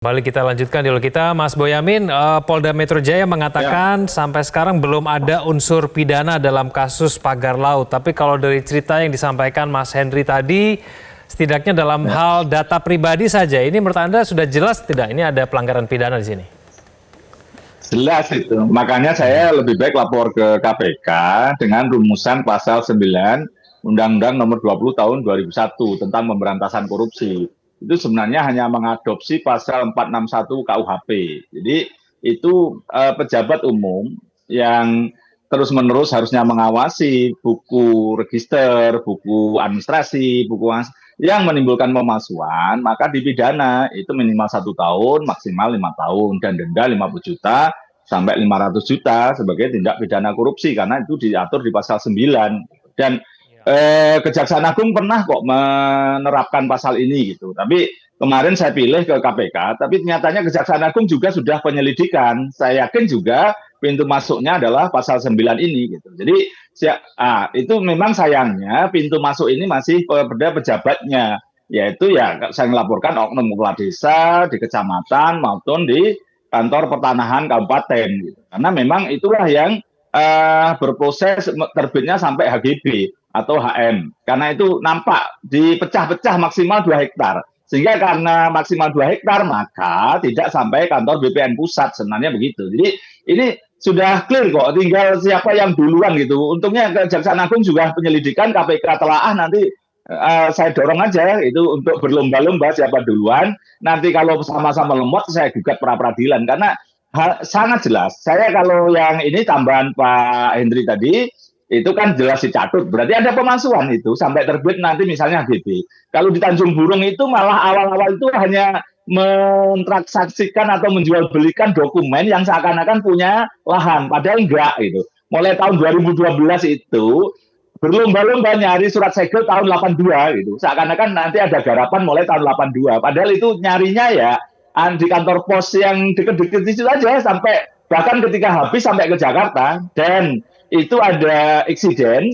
Balik kita lanjutkan dulu kita, Mas Boyamin, Polda Metro Jaya mengatakan sampai sekarang belum ada unsur pidana dalam kasus pagar laut. Tapi kalau dari cerita yang disampaikan Mas Henry tadi, setidaknya dalam hal data pribadi saja, ini menurut Anda sudah jelas tidak ini ada pelanggaran pidana di sini? Jelas itu, makanya saya lebih baik lapor ke KPK dengan rumusan pasal 9 Undang-Undang nomor 20 tahun 2001 tentang pemberantasan korupsi. Itu sebenarnya hanya mengadopsi pasal 461 KUHP. Jadi itu pejabat umum yang terus-menerus harusnya mengawasi buku register, buku administrasi, yang menimbulkan pemalsuan, maka dipidana itu minimal 1 tahun, maksimal 5 tahun, dan denda 50 juta sampai 500 juta sebagai tindak pidana korupsi, karena itu diatur di pasal 9. Dan Kejaksaan Agung pernah kok menerapkan pasal ini gitu. Tapi kemarin saya pilih ke KPK, tapi nyatanya Kejaksaan Agung juga sudah penyelidikan. Saya yakin juga pintu masuknya adalah pasal 9 ini gitu. Jadi itu memang sayangnya pintu masuk ini masih pada pejabatnya, yaitu ya saya melaporkan oknum kepala desa di kecamatan maupun di kantor pertanahan kabupaten gitu. Karena memang itulah yang berproses terbitnya sampai HGB atau HM. Karena itu nampak dipecah-pecah maksimal 2 hektar. Sehingga karena maksimal 2 hektar, maka tidak sampai kantor BPN pusat. Sebenarnya begitu. Jadi ini sudah clear kok, tinggal siapa yang duluan gitu. Untungnya Kejaksaan Agung juga penyelidikan, KPK telaah, nanti saya dorong aja itu untuk berlomba-lomba siapa duluan. Nanti kalau sama-sama lemot, saya gugat pra-peradilan. Karena sangat jelas, saya kalau yang ini tambahan Pak Hendri tadi, itu kan jelas dicatut, berarti ada pemalsuan itu sampai terbit nanti misalnya HGB. Kalau di Tanjung Burung itu malah awal-awal itu hanya mentransaksikan atau menjual belikan dokumen yang seakan-akan punya lahan, padahal enggak gitu. Mulai tahun 2012 itu berlomba-lomba nyari surat segel tahun 82 gitu. Seakan-akan nanti ada garapan mulai tahun 82, padahal itu nyarinya ya di kantor pos yang deket-deket itu aja, sampai bahkan ketika habis sampai ke Jakarta. Dan itu ada insiden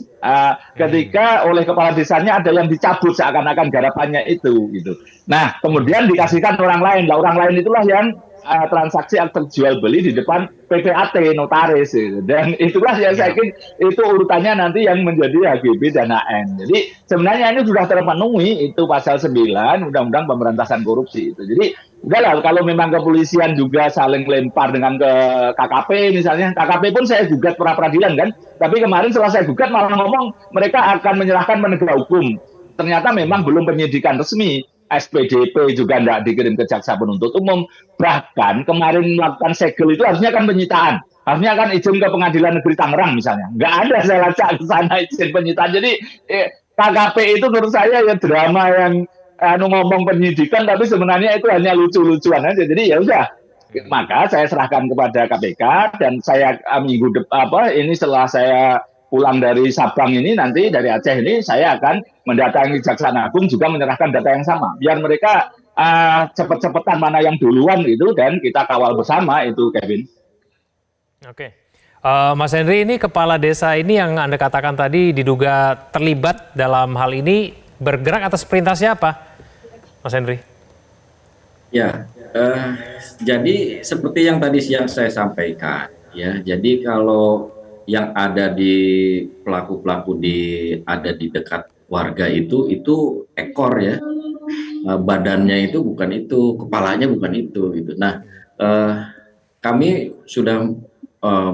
ketika oleh kepala desanya ada yang dicabut seakan-akan garapannya itu gitu. Nah, kemudian dikasihkan orang lain. Lah orang lain itulah yang transaksi atau jual beli di depan PPAT notaris gitu. Dan itulah yang saya yakin itu urutannya nanti yang menjadi HGB dan HN. Jadi sebenarnya ini sudah terpenuhi itu pasal 9 Undang-Undang Pemberantasan Korupsi itu. Jadi udahlah, kalau memang kepolisian juga saling lempar dengan ke KKP misalnya, KKP pun saya gugat pra peradilan kan, tapi kemarin setelah saya gugat malah ngomong mereka akan menyerahkan penegak hukum. Ternyata memang belum penyidikan resmi, SPDP juga tidak dikirim ke jaksa penuntut umum. Bahkan kemarin melakukan segel itu harusnya kan penyitaan, harusnya kan izin ke Pengadilan Negeri Tangerang misalnya, nggak ada saya lacak ke sana izin penyitaan. Jadi KKP itu menurut saya ya drama yang ngomong penyidikan tapi sebenarnya itu hanya lucu-lucuan aja. Jadi ya udah, maka saya serahkan kepada KPK dan saya minggu depan ini setelah saya pulang dari Sabang ini, nanti dari Aceh ini saya akan mendatangi Kejaksaan Agung juga menyerahkan data yang sama biar mereka cepet-cepetan mana yang duluan itu dan kita kawal bersama itu, Kevin. Oke. Mas Henry, ini kepala desa ini yang Anda katakan tadi diduga terlibat dalam hal ini bergerak atas perintah siapa, Mas Henry? Ya, jadi seperti yang tadi siang saya sampaikan, ya. Jadi kalau yang ada di pelaku-pelaku ada di dekat warga itu ekor ya, badannya itu bukan itu, kepalanya bukan itu, gitu. Nah, kami sudah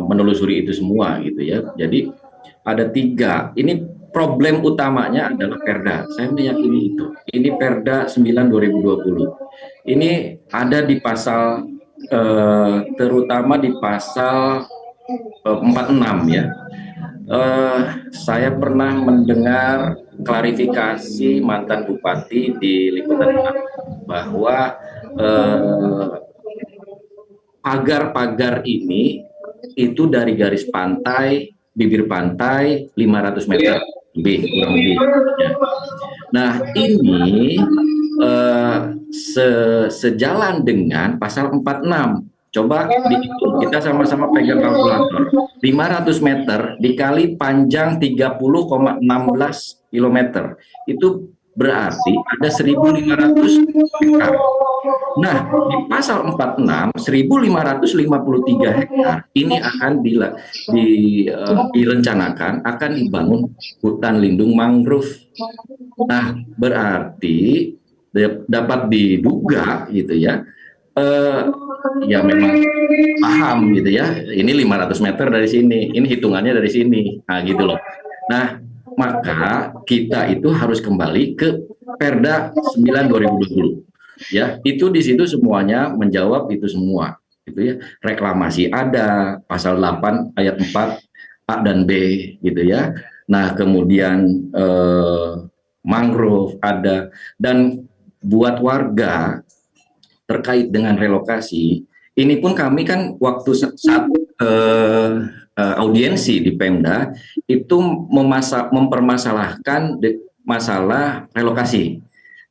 menelusuri itu semua, gitu ya. Jadi ada 3. Ini problem utamanya adalah Perda. Saya meyakini itu. Ini Perda 9 2020. Ini ada di pasal terutama di pasal 46 ya. Saya pernah mendengar klarifikasi mantan bupati di Liputan bahwa pagar-pagar ini itu dari garis pantai, bibir pantai 500 meter lebih, kurang lebih. Ya. Nah, ini sejalan dengan pasal 46. Coba dihitung, kita sama-sama pegang kalkulator. 500 meter dikali panjang 30,16 km. Itu berarti ada 1.500 hektar. Nah, di pasal 46, 1.553 hektar ini akan direncanakan akan dibangun hutan lindung mangrove. Nah, berarti dapat diduga gitu ya, ya memang paham gitu ya, ini 500 meter dari sini, ini hitungannya dari sini, nah gitu loh. Nah, maka kita itu harus kembali ke Perda 9 2020. Ya, itu di situ semuanya menjawab itu semua. Gitu ya. Reklamasi ada, pasal 8 ayat 4 A dan B gitu ya. Nah, kemudian mangrove ada, dan buat warga terkait dengan relokasi, ini pun kami kan waktu saat audiensi di Pemda itu mempermasalahkan masalah relokasi.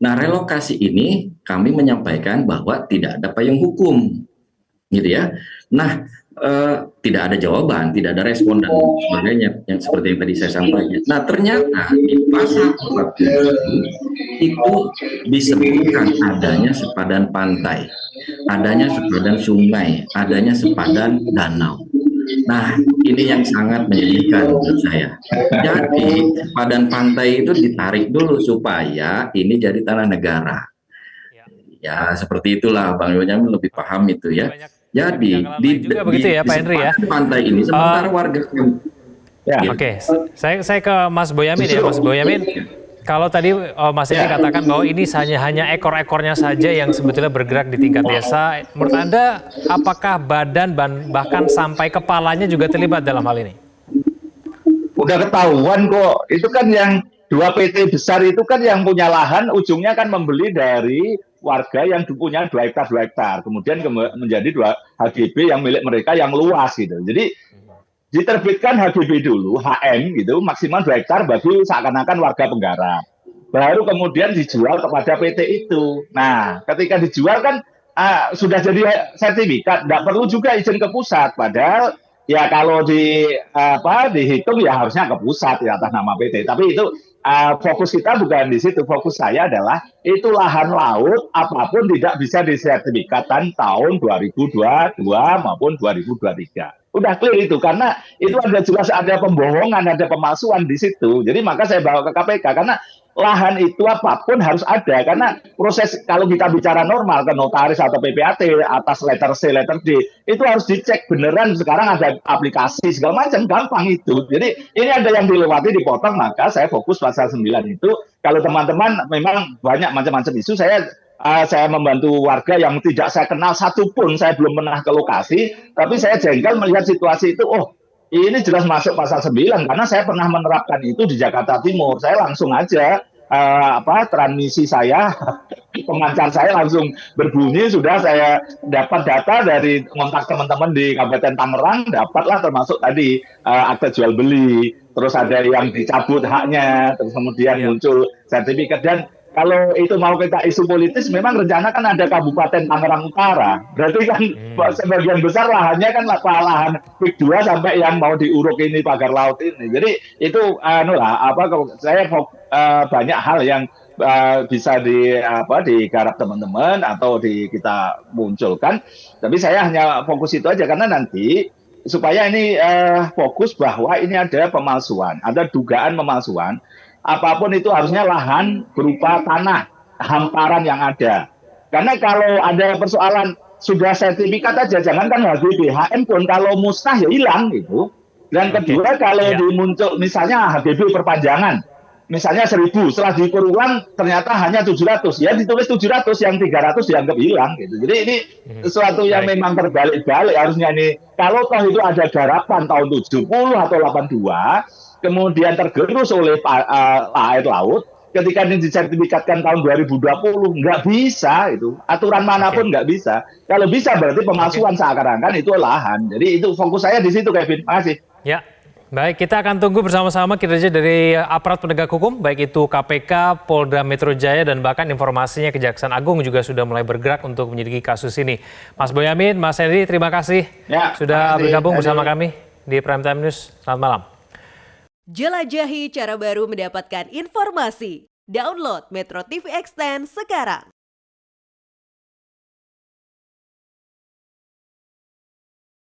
Nah, relokasi ini kami menyampaikan bahwa tidak ada payung hukum, gitu ya. Nah, tidak ada jawaban, tidak ada respon dan sebagainya, yang seperti yang tadi saya sampaikan. Nah, ternyata di pasal 47 itu disebutkan adanya sepadan pantai, adanya sepadan sungai, adanya sepadan danau. Nah, ini yang sangat menyedihkan menurut saya. Jadi, sepadan pantai itu ditarik dulu supaya ini jadi tanah negara. Ya, seperti itulah Bang Bonyamin lebih paham itu ya. Jadi, di pantai ini sementara warga. Ya. Oke, saya ke Mas Boyamin ya, Mas Boyamin. Kalau tadi Mas Edi katakan bahwa ini hanya ekor-ekornya saja yang sebetulnya bergerak di tingkat desa. Menurut Anda, apakah badan bahkan sampai kepalanya juga terlibat dalam hal ini? Udah ketahuan kok. Itu kan yang 2 PT besar itu kan yang punya lahan, ujungnya kan membeli dari warga yang punya 2 hektar 2 hektar. Kemudian menjadi 2 HGB yang milik mereka yang luas gitu. Jadi diterbitkan HGB dulu, HM gitu, maksimal 2 hektar bagi seakan-akan warga penggarap. Baru kemudian dijual kepada PT itu. Nah, ketika dijual kan sudah jadi sertifikat, tidak perlu juga izin ke pusat. Padahal ya kalau dihitung ya harusnya ke pusat ya atas nama PT. Tapi itu fokus kita bukan di situ. Fokus saya adalah itu lahan laut apapun tidak bisa disertifikatkan tahun 2022 maupun 2023. Udah clear itu, karena itu ada jelas ada pembohongan, ada pemalsuan di situ. Jadi maka saya bawa ke KPK, karena lahan itu apapun harus ada, karena proses kalau kita bicara normal ke notaris atau PPAT atas letter C, letter D, itu harus dicek beneran. Sekarang ada aplikasi segala macam, gampang itu. Jadi ini ada yang dilewati, dipotong, maka saya fokus pasal 9 itu. Kalau teman-teman memang banyak macam-macam isu, saya membantu warga yang tidak saya kenal satupun, saya belum pernah ke lokasi, tapi saya jengkel melihat situasi itu, oh ini jelas masuk pasal 9, karena saya pernah menerapkan itu di Jakarta Timur. Saya langsung aja, transmisi saya, pemancar saya langsung berbunyi, sudah saya dapat data dari kontak teman-teman di Kabupaten Tangerang, dapatlah termasuk tadi akte jual beli, terus ada yang dicabut haknya, terus kemudian muncul sertifikat. Dan kalau itu mau kita isu politis, memang rencana kan ada Kabupaten Tangerang Utara. Berarti kan sebagian besar lahannya kan lahan PIK 2 sampai yang mau diuruk ini pagar laut ini. Jadi itu saya banyak hal yang bisa digarap teman-teman atau kita munculkan. Tapi saya hanya fokus itu aja, karena nanti supaya ini fokus bahwa ini ada pemalsuan, ada dugaan pemalsuan. Apapun itu harusnya lahan berupa tanah, hamparan yang ada. Karena kalau ada persoalan sudah sertifikat aja, jangankan HGB, HM pun kalau musnah ya hilang gitu. Dan kedua, kalau dimuncul misalnya HGB perpanjangan, misalnya 1.000, setelah diukur ulang ternyata hanya 700, ya ditulis 700, yang 300 dianggap hilang gitu. Jadi ini sesuatu yang memang terbalik-balik harusnya ini. Kalau toh itu ada garapan tahun 70 atau 82, kemudian tergerus oleh air laut, ketika ini disertifikatkan tahun 2020, nggak bisa itu. Aturan manapun nggak bisa. Kalau bisa berarti pemalsuan seakan-akan itu lahan. Jadi itu fokus saya di situ, Kevin. Terima kasih. Ya, baik, kita akan tunggu bersama-sama kinerja dari aparat penegak hukum, baik itu KPK, Polda Metro Jaya, dan bahkan informasinya Kejaksaan Agung juga sudah mulai bergerak untuk menyelidiki kasus ini. Mas Boyamin, Mas Henry, terima kasih sudah bergabung bersama kami di Prime Time News. Selamat malam. Jelajahi cara baru mendapatkan informasi. Download Metro TV Extend sekarang.